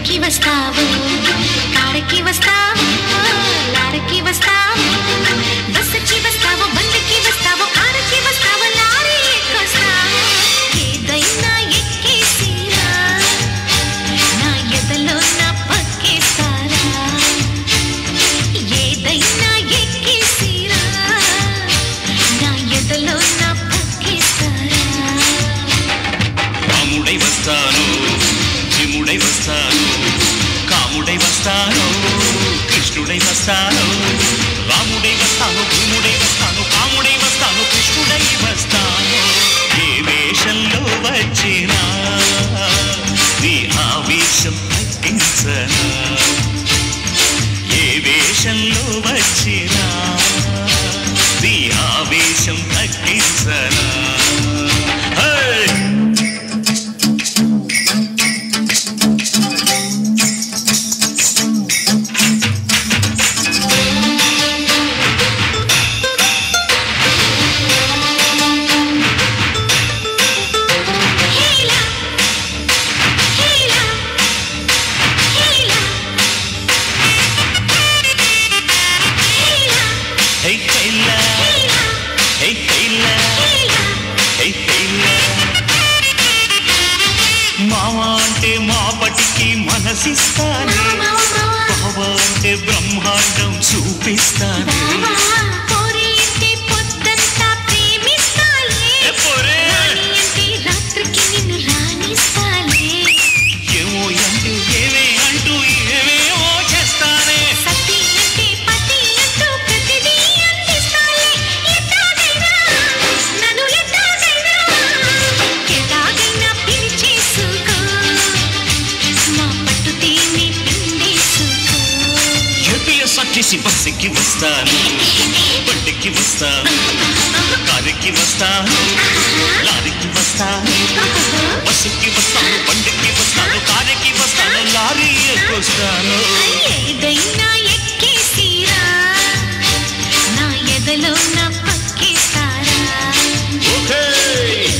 బండికి వస్తావు కారుకి వస్తావు లారీకి వస్తావు బస్సుకి వస్తావు బండికి వస్తావు కారుకి వస్తావు లారీ ఎక్కొస్తావు ఏదైనా ఎక్కేసిరా నా ఎదలో నా పక్కేస్తారా ఏదైనా ఎక్కేసిరా నా ఎదలో నా పక్కేస్తారా రాముడై వస్తాను జిముడై వస్తాను కాముడై వస్తాను కృష్ణుడై వస్తాను రాముడై వస్తాను భీముడై వస్తాను కాముడై వస్తాను కృష్ణుడై వస్తాను ఏ వేషంలో వచ్చినా నీ ఆవేశం తగ్గించనా ఏ వేషంలో వచ్చినా నీ ఆవేశం తగ్గించనా మామ అంటే మాపటికి మనసిస్తాను బావ అంటే బ్రహ్మాండం చూపిస్తాను ఏమో అంటూ ఏమే అంటూ ఏమేమో చేస్తానే సచ్చేసి బస్సుకి వస్తాను బండికి వస్తాను కారుకి వస్తాను లారీకి వస్తాను బస్సుకి వస్తాను బండికి వస్తాను కారుకి వస్తాను లారీ ఎక్కొస్తాను ఏదైనా ఎక్కేసిరా నా ఎదలో నా పక్కేస్తారా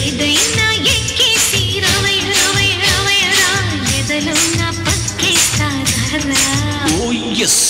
ఏదైనా ఎక్కేసిరా ఎదలో నా పక్కేస్తారా ఓ ఎస్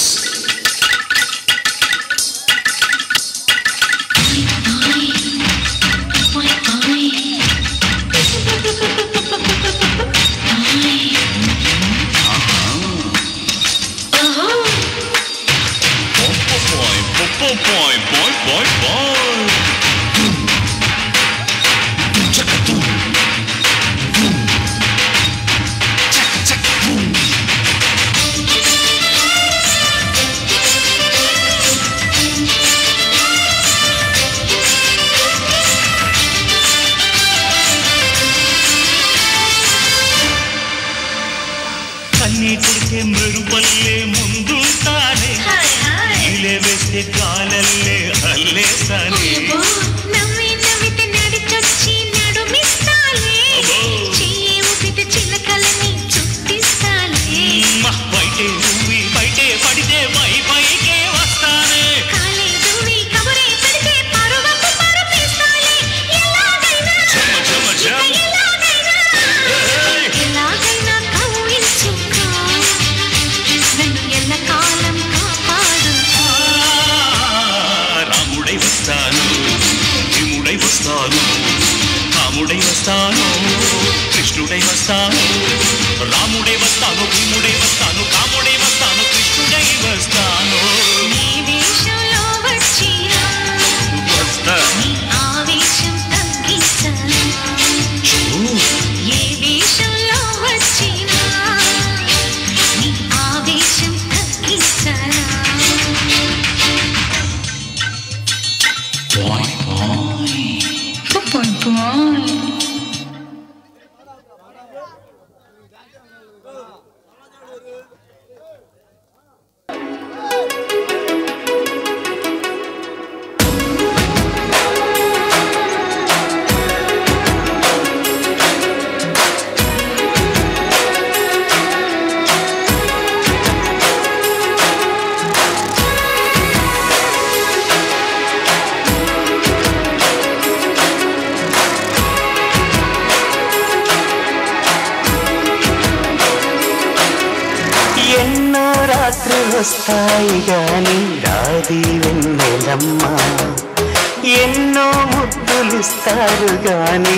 కన్నీటికే మెరుపల్లే ముందుంటానే ఇలే వేస్తే కాలల్లే అల్లేస్తానే నవ్వితే నడిచొచ్చి నడుమిస్తాలే చెయ్యి ఊపితే చిలకలని చుట్టిస్తాలే బయటే నువ్వి బయటే పడితే పైకే వస్తానే కాలే దువ్వి కబురే పెడితే పరువపు పరుపేస్తాలే ఎలాగైనా ఎలాగైనా కవ్వించుకో నన్ను ఎల్లకాలం కాపాడు రాముడై వస్తాను భీముడై వస్తాను కాముడై వస్తాను కృష్ణుడై వస్తాను రాముడై వస్తాను భీముడై వస్తాను కాముడై వస్తాను కృష్ణుడై వస్తాను నీ వేషంలో వచ్చినా నీ ఆవేశం తగ్గించనా ఏ వేషంలో వచ్చినా నీ ఆవేశం తగ్గించనా రాత్రి వస్తాయి గాని రాది వెన్నెలమ్మ ఎన్నో ముద్దులిస్తారు గాని